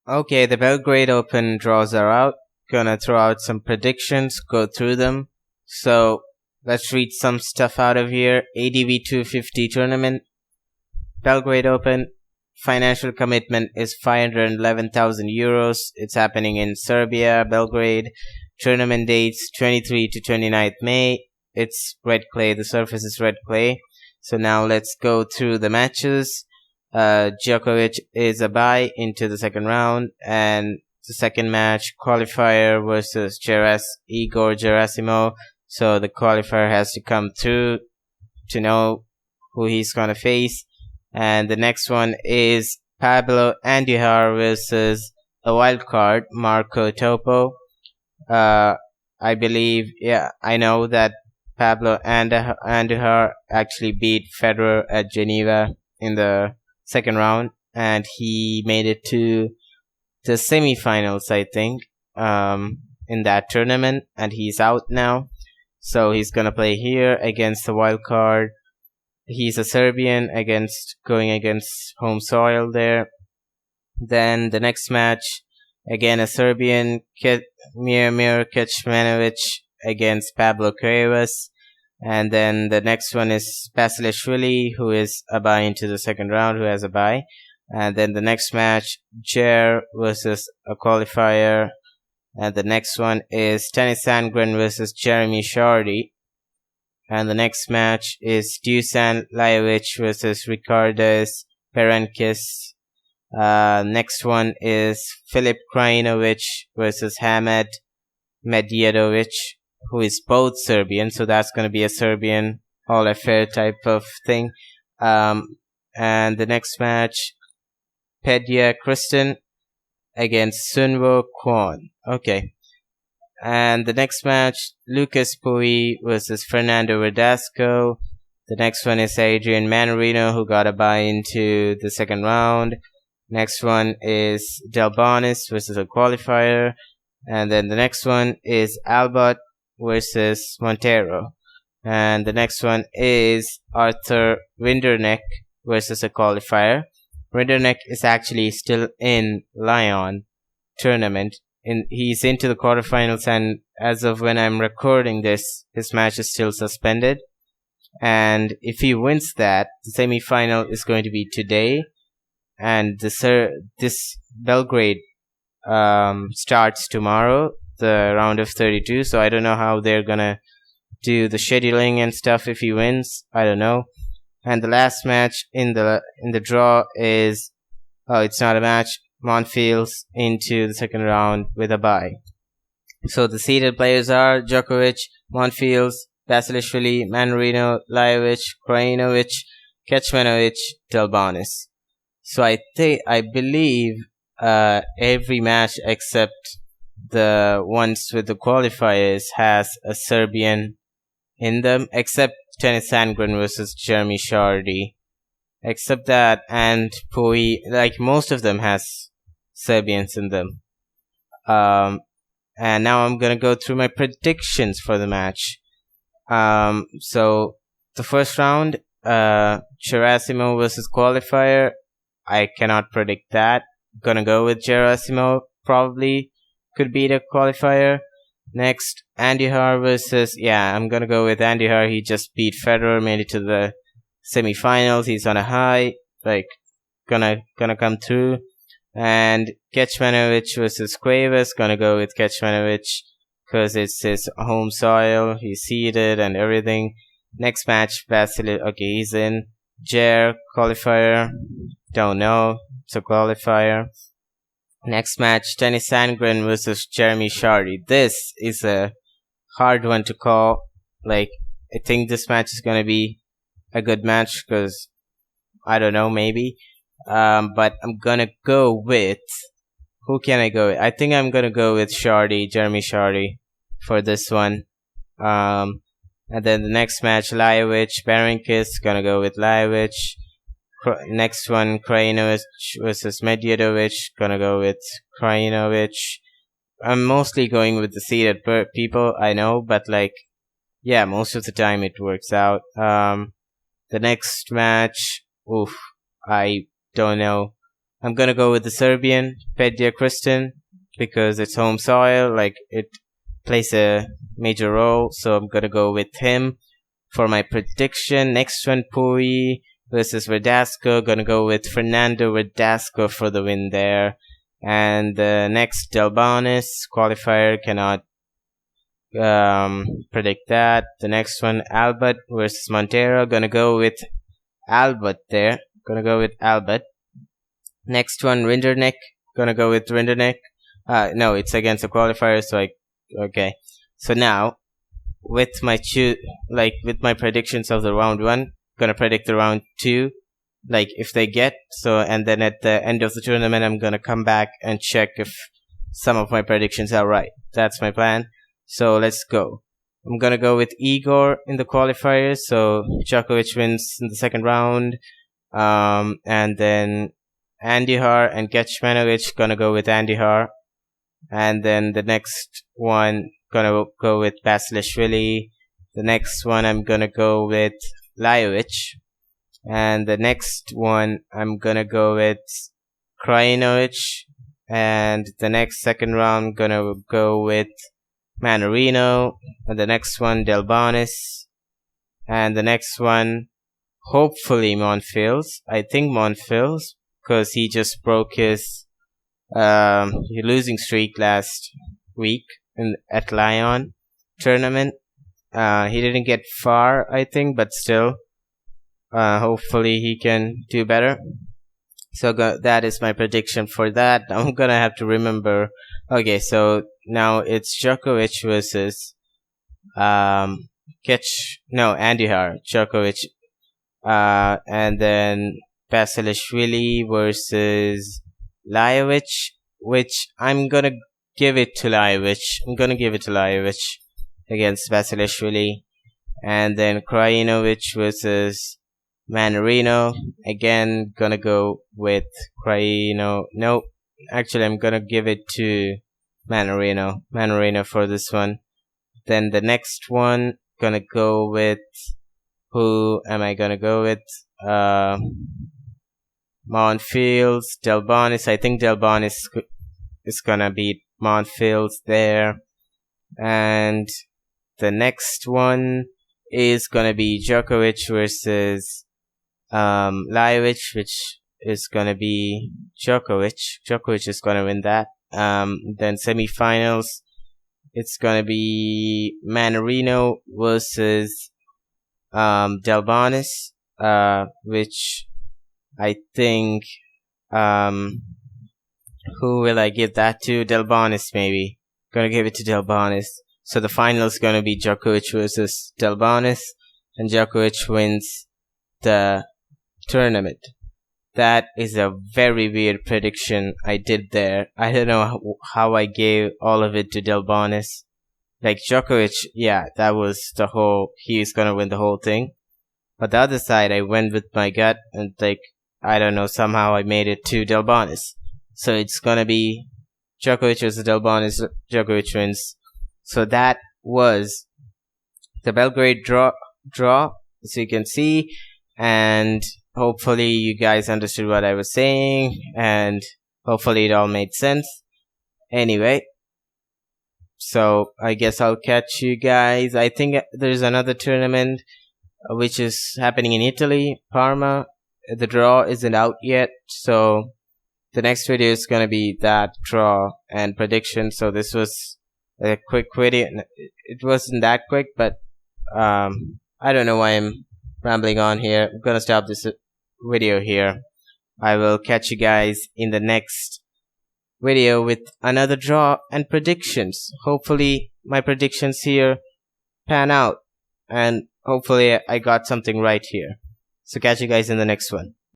Okay, the Belgrade Open draws are out. Gonna throw out some predictions, go through them. So let's read some stuff out of here. ADV 250 tournament, Belgrade Open. Financial commitment is 511,000 euros. It's happening in Serbia, Belgrade. Tournament dates 23 to 29th May. It's red clay. The surface is red clay. So now let's go through the matches. Djokovic is a bye into the second round, and the second match, qualifier versus Igor Gerasimov. So the qualifier has to come through to know who he's gonna face. And the next one is Pablo Andujar versus a wild card, Marco Topo. I believe, I know that Pablo Andujar actually beat Federer at Geneva in the second round, and he made it to the semifinals, I think, in that tournament, and he's out now. So he's gonna play here against the wild card. He's a Serbian going against home soil there. Then the next match, again a Serbian, Miomir Kecmanovic against Pablo Cuevas. And then the next one is Basilashvili, who is a bye into the second round, who has a bye. And then the next match, Jer versus a qualifier. And the next one is Tennis Sandgren versus Jeremy Chardy. And the next match is Dusan Lajovic versus Ricardas Perenkis. Next one is Filip Krajinovic versus Hamad Medjedovic, who is both Serbian, so that's going to be a Serbian all affair type of thing. And the next match, Pedja Kristen against Sunwo Kwon. Okay. And the next match, Lucas Pouille versus Fernando Verdasco. The next one is Adrian Manarino, who got a bye into the second round. Next one is Delbonis versus a qualifier. And then the next one is Albot versus Montero. And the next one is Arthur Winderneck versus a qualifier. Winderneck is actually still in Lyon tournament. He's into the quarterfinals, and as of when I'm recording this, his match is still suspended. And if he wins that, the semi-final is going to be today. And this Belgrade starts tomorrow, the round of 32. So I don't know how they're gonna do the scheduling and stuff if he wins. I don't know. And the last match in the draw is, it's not a match, Monfils into the second round with a bye. So the seeded players are Djokovic, Monfils, Basilashvili, Manarino, Lajovic, Krajinovic, Kecmanovic, Delbonis. So I believe every match except the ones with the qualifiers has a Serbian in them, except Tennis Sandgren versus Jeremy Chardy. Except that, and Pouille, like most of them has Serbians in them. And now I'm gonna go through my predictions for the match. So the first round, Gerasimov versus qualifier. I cannot predict that. Gonna go with Gerasimov. Probably could beat a qualifier. Next, Andujar versus, I'm gonna go with Andujar. He just beat Federer, made it to the semifinals. He's on a high, gonna come through. And Kecmanovic versus Cuevas, gonna go with Kecmanovic because it's his home soil. He's seeded and everything. Next match, he's in. Jer, qualifier, don't know, it's a qualifier. Next match, Tennis Sandgren versus Jeremy Chardy. This is a hard one to call. I think this match is gonna be a good match because I don't know, maybe. But I'm gonna go with, who can I go with? I think I'm gonna go with Jeremy Chardy for this one. And then the next match, Lajovic, Perenkis, gonna go with Lajovic. Next one, Krajinovic versus Medjedovic, gonna go with Krajinovic. I'm mostly going with the seeded people, I know, but most of the time it works out. The next match, I don't know. I'm gonna go with the Serbian, Pedir Kristin, because it's home soil, like it plays a major role, so I'm gonna go with him for my prediction. Next one, Pui versus Verdasco. Gonna go with Fernando Verdasco for the win there. And the next, Delbonis qualifier, cannot predict that. The next one, Albert versus Montero. Gonna go with Albert there. Gonna go with Albert. Next one, Rinderknecht. Gonna go with Rinderknecht. No, it's against the qualifier, so okay. So now, with my with my predictions of the round 1, gonna predict the round 2, like if they get, so, and then at the end of the tournament, I'm gonna come back and check if some of my predictions are right. That's my plan. So let's go. I'm gonna go with Igor in the qualifiers, so Djokovic wins in the second round, and then Andihar and Kecmanovic, gonna go with Andihar. And then the next one, gonna go with Basilashvili. The next one, I'm gonna go with Lajovic. And the next one, I'm gonna go with Krajinovic. And the next second round, I'm gonna go with Manarino. And the next one, Delbonis. And the next one, hopefully Monfils. I think Monfils, because he just broke his losing streak last week at Lyon tournament. He didn't get far, I think, but still, hopefully he can do better. So that is my prediction for that. I'm gonna have to remember. Okay, so now it's Djokovic versus Andihar, Djokovic, and then Basilashvili versus Lajovic, which I'm gonna give it to Lajovic. Against Basilashvili. And then Krajinovic versus Manarino. Again, gonna go with Krajino. No, actually, I'm gonna give it to Manarino for this one. Then the next one, gonna go with, who am I gonna go with? Monfils, Delbonis. I think Delbonis is gonna beat Monfils there. And the next one is gonna be Djokovic versus Lajovic, which is gonna be Djokovic. Djokovic is gonna win that. Then semifinals, it's gonna be Manarino versus Delbonis, which I think, who will I give that to? Delbonis, maybe. Gonna give it to Delbonis. So the final is gonna be Djokovic versus Delbonis, and Djokovic wins the tournament. That is a very weird prediction I did there. I don't know how I gave all of it to Delbonis. Like Djokovic, yeah, that was the whole, he's gonna win the whole thing. But the other side, I went with my gut, and like, I don't know, somehow I made it to Delbonis. So it's gonna be Djokovic versus Delbonis, Djokovic wins. So that was the Belgrade draw, as you can see, and hopefully you guys understood what I was saying, and hopefully it all made sense. Anyway, so I guess I'll catch you guys. I think there's another tournament which is happening in Italy, Parma. The draw isn't out yet, so the next video is gonna be that draw and prediction. So this was a quick video. It wasn't that quick, but I don't know why I'm rambling on here. I'm gonna stop this video here. I will catch you guys in the next video with another draw and predictions. Hopefully my predictions here pan out, and hopefully I got something right here. So catch you guys in the next one.